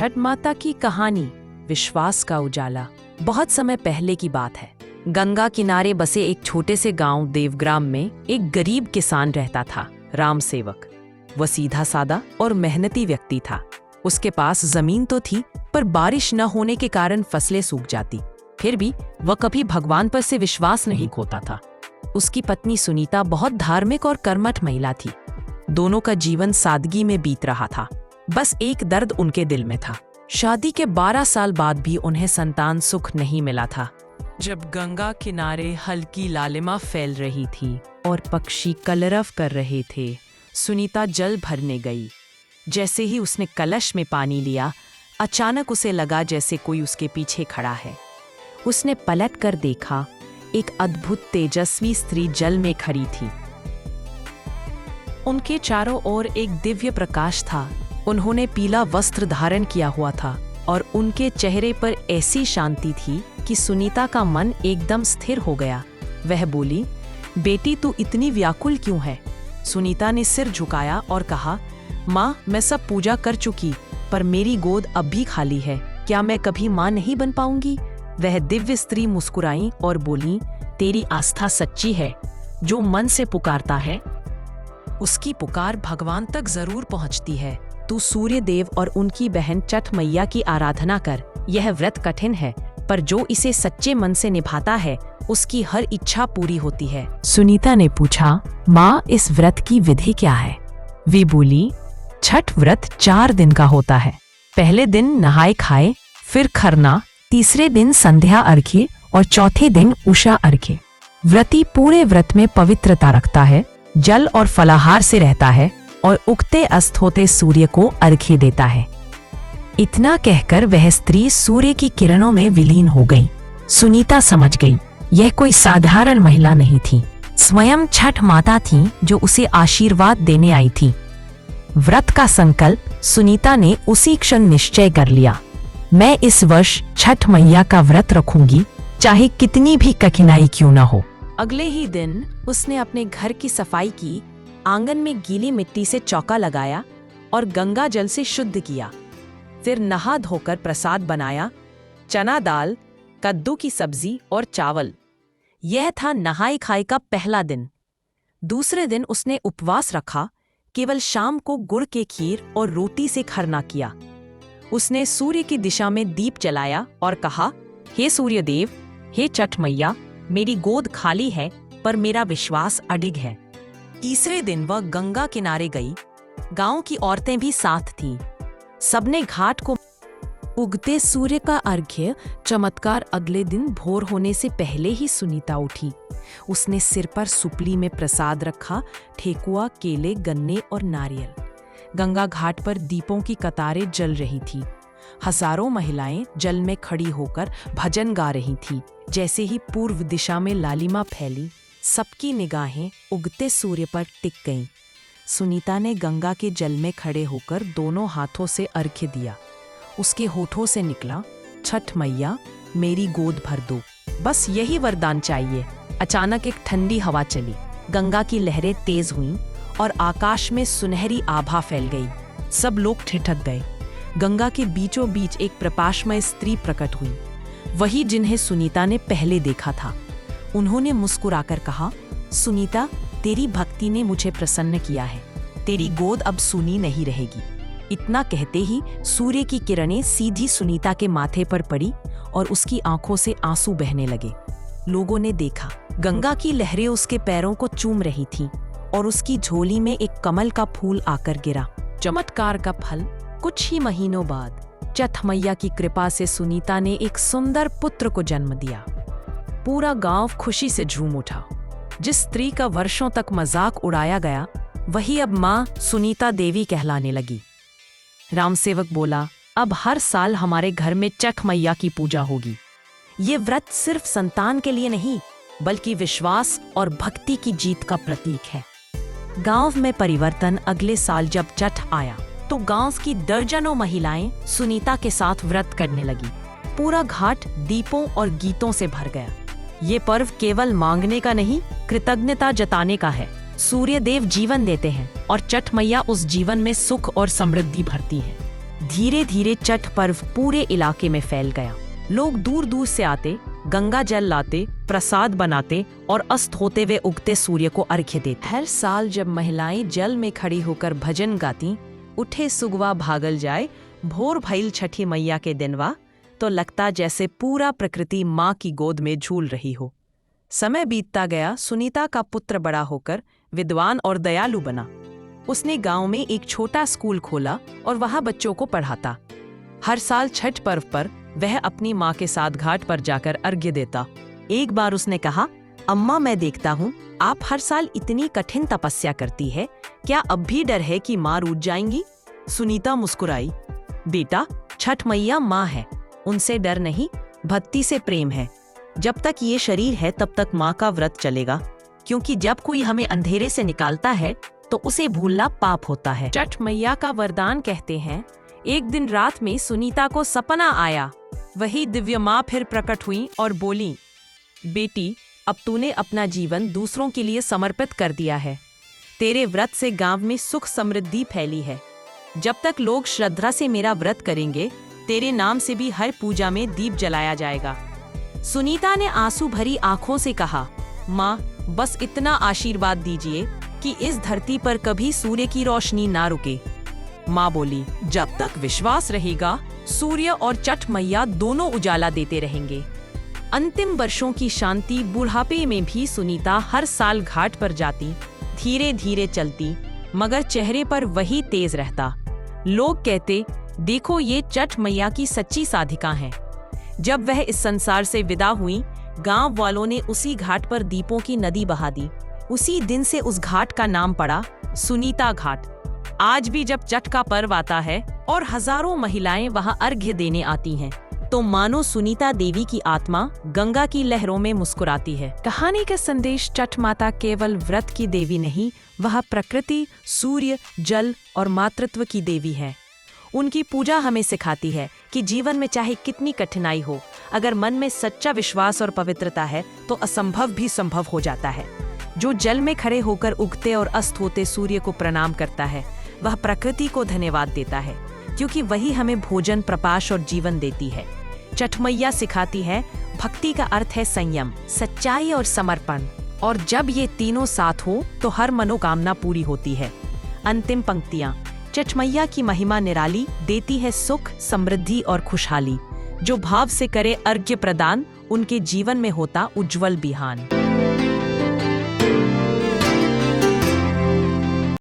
छठ माता की कहानी, विश्वास का उजाला। बहुत समय पहले की बात है। गंगा किनारे बसे एक छोटे से गांव देवग्राम में एक गरीब किसान रहता था, राम सेवक। वह सीधा सादा और मेहनती व्यक्ति था। उसके पास जमीन तो थी, पर बारिश न होने के कारण फसलें सूख जाती। फिर भी वह कभी भगवान पर से विश्वास नहीं खोता था। उसकी पत्नी सुनीता बहुत धार्मिक और कर्मठ महिला थी। दोनों का जीवन सादगी में बीत रहा था। बस एक दर्द उनके दिल में था। शादी के 12 साल बाद भी उन्हें संतान सुख नहीं मिला था। जब गंगा किनारे हल्की लालिमा फैल रही थी और पक्षी कलरव कर रहे थे, सुनीता जल भरने गई। जैसे ही उसने कलश में पानी लिया, अचानक उसे लगा जैसे कोई उसके पीछे खड़ा है। उसने पलट कर देखा, एक अद्भुत तेजस्वी स्त्री जल में खड़ी थी। उनके चारों ओर एक दिव्य प्रकाश था। उन्होंने पीला वस्त्र धारण किया हुआ था और उनके चेहरे पर ऐसी शांति थी कि सुनीता का मन एकदम स्थिर हो गया। वह बोली, बेटी तू इतनी व्याकुल क्यों है? सुनीता ने सिर झुकाया और कहा, माँ मैं सब पूजा कर चुकी, पर मेरी गोद अब भी खाली है। क्या मैं कभी माँ नहीं बन पाऊंगी? वह दिव्य स्त्री मुस्कुराई और बोली, तेरी आस्था सच्ची है। जो मन से पुकारता है उसकी पुकार भगवान तक जरूर पहुंचती है। तू सूर्य देव और उनकी बहन छठ मैया की आराधना कर। यह व्रत कठिन है, पर जो इसे सच्चे मन से निभाता है उसकी हर इच्छा पूरी होती है। सुनीता ने पूछा, माँ इस व्रत की विधि क्या है? वे बोली, छठ व्रत 4 दिन का होता है। पहले दिन नहाए खाए, फिर खरना, तीसरे दिन संध्या अर्घ्य और चौथे दिन उषा अर्घ्य। व्रती पूरे व्रत में पवित्रता रखता है, जल और फलाहार से रहता है और उगते अस्त होते सूर्य को अर्घ्य देता है। इतना कहकर वह स्त्री सूर्य की किरणों में विलीन हो गई। सुनीता समझ गई, यह कोई साधारण महिला नहीं थी, स्वयं छठ माता थी जो उसे आशीर्वाद देने आई थी। व्रत का संकल्प सुनीता ने उसी क्षण निश्चय कर लिया, मैं इस वर्ष छठ मैया का व्रत रखूंगी, चाहे कितनी भी कठिनाई क्यों न हो। अगले ही दिन उसने अपने घर की सफाई की, आंगन में गीली मिट्टी से चौका लगाया और गंगा जल से शुद्ध किया। फिर नहा धोकर प्रसाद बनाया, चना दाल, कद्दू की सब्जी और चावल। यह था नहाई खाई का पहला दिन। दूसरे दिन उसने उपवास रखा, केवल शाम को गुड़ के खीर और रोटी से खरना किया। उसने सूर्य की दिशा में दीप जलाया और कहा, हे सूर्य देव, हे छठ मैया, मेरी गोद खाली है पर मेरा विश्वास अडिग है। तीसरे दिन वह गंगा किनारे गई। गांव की औरतें भी साथ थीं। सबने घाट को उगते सूर्य का अर्घ्य चमत्कार। अगले दिन भोर होने से पहले ही सुनीता उठी। उसने सिर पर सुपली में प्रसाद रखा, ठेकुआ, केले, गन्ने और नारियल। गंगा घाट पर दीपों की कतारें जल रही थी। हजारों महिलाएं जल में खड़ी होकर भजन गा रही थीं। जैसे ही पूर्व दिशा में लालिमा फैली, सबकी निगाहें उगते सूर्य पर टिक गईं। सुनीता ने गंगा के जल में खड़े होकर दोनों हाथों से अर्घ्य दिया। उसके होठों से निकला, छठ मैया मेरी गोद भर दो, बस यही वरदान चाहिए। अचानक एक ठंडी हवा चली, गंगा की लहरें तेज हुईं और आकाश में सुनहरी आभा फैल गई। सब लोग ठिठक गए। गंगा के बीचों बीच एक प्रकाशमय स्त्री प्रकट हुई, वही जिन्हें सुनीता ने पहले देखा था। उन्होंने मुस्कुराकर कहा, सुनीता, तेरी भक्ति ने मुझे प्रसन्न किया है। तेरी गोद अब सूनी नहीं रहेगी। इतना कहते ही सूर्य की किरणें सीधी सुनीता के माथे पर पड़ी और उसकी आंखों से आंसू बहने लगे। लोगों ने देखा, गंगा की लहरें उसके पैरों को चूम रही थीं और उसकी झोली में एक कमल का फूल आकर गिरा। चमत्कार का फल, कुछ ही महीनों बाद छठ मैया की कृपा से सुनीता ने एक सुंदर पुत्र को जन्म दिया। पूरा गांव खुशी से झूम उठा। जिस स्त्री का वर्षों तक मजाक उड़ाया गया, वही अब माँ सुनीता देवी कहलाने लगी। राम सेवक बोला, अब हर साल हमारे घर में छठ मैया की पूजा होगी। ये व्रत सिर्फ संतान के लिए नहीं, बल्कि विश्वास और भक्ति की जीत का प्रतीक है। गांव में परिवर्तन। अगले साल जब छठ आया तो गांव की दर्जनों महिलाएं सुनीता के साथ व्रत करने लगी। पूरा घाट दीपों और गीतों से भर गया। ये पर्व केवल मांगने का नहीं, कृतज्ञता जताने का है। सूर्य देव जीवन देते हैं और छठ मैया उस जीवन में सुख और समृद्धि भरती है। धीरे धीरे छठ पर्व पूरे इलाके में फैल गया। लोग दूर दूर से आते, गंगा जल लाते, प्रसाद बनाते और अस्त होते हुए उगते सूर्य को अर्घ्य देते। हर साल जब महिलाएं जल में खड़ी होकर भजन गाती, उठे सुगवा भागल जाए, भोर भइल छठी मैया के दिनवा, तो लगता जैसे पूरा प्रकृति माँ की गोद में झूल रही हो। समय बीतता गया। सुनीता का पुत्र बड़ा होकर विद्वान और दयालु बना। उसने गांव में एक छोटा स्कूल खोला और वहां बच्चों को पढ़ाता। हर साल छठ पर्व पर वह अपनी माँ के साथ घाट पर जाकर अर्घ्य देता। एक बार उसने कहा, अम्मा, मैं देखता हूँ आप हर साल इतनी कठिन तपस्या करती है, क्या अब भी डर है कि माँ रूठ जाएंगी? सुनीता मुस्कुराई, बेटा, छठ मैया माँ है, उनसे डर नहीं, भक्ति से प्रेम है। जब तक ये शरीर है तब तक माँ का व्रत चलेगा, क्योंकि जब कोई हमें अंधेरे से निकालता है तो उसे भूलना पाप होता है। छठ मैया का वरदान कहते हैं, एक दिन रात में सुनीता को सपना आया। वही दिव्य माँ फिर प्रकट हुई और बोली, बेटी, अब तूने अपना जीवन दूसरों के लिए समर्पित कर दिया है। तेरे व्रत से गांव में सुख समृद्धि फैली है। जब तक लोग श्रद्धा से मेरा व्रत करेंगे, तेरे नाम से भी हर पूजा में दीप जलाया जाएगा। सुनीता ने आंसू भरी आंखों से कहा, माँ, बस इतना आशीर्वाद दीजिए कि इस धरती पर कभी सूर्य की रोशनी ना रुके। माँ बोली, जब तक विश्वास रहेगा, सूर्य और छठ मैया दोनों उजाला देते रहेंगे। अंतिम वर्षों की शांति बुढ़ापे में भी सुनीता हर साल घाट पर जाती, धीरे धीरे चलती, मगर चेहरे पर वही तेज रहता। लोग कहते, देखो ये छठ मैया की सच्ची साधिका हैं। जब वह इस संसार से विदा हुई, गांव वालों ने उसी घाट पर दीपों की नदी बहा दी। उसी दिन से उस घाट का नाम पड़ा सुनीता घाट। आज भी जब छठ का पर्व आता है और हजारों महिलाएं वहां अर्घ्य देने आती हैं, तो मानो सुनीता देवी की आत्मा गंगा की लहरों में मुस्कुराती है। कहानी का संदेश, छठ माता केवल व्रत की देवी नहीं, वह प्रकृति, सूर्य, जल और मातृत्व की देवी है। उनकी पूजा हमें सिखाती है कि जीवन में चाहे कितनी कठिनाई हो, अगर मन में सच्चा विश्वास और पवित्रता है तो असंभव भी संभव हो जाता है। जो जल में खड़े होकर उगते और अस्त होते सूर्य को प्रणाम करता है, वह प्रकृति को धन्यवाद देता है, क्योंकि वही हमें भोजन, प्रकाश और जीवन देती है। छठ मैया सिखाती है, भक्ति का अर्थ है संयम, सच्चाई और समर्पण, और जब ये तीनों साथ हो तो हर मनोकामना पूरी होती है। अंतिम पंक्तियाँ, छठ मैया की महिमा निराली, देती है सुख, समृद्धि और खुशहाली। जो भाव से करे अर्घ्य प्रदान, उनके जीवन में होता उज्जवल बिहान।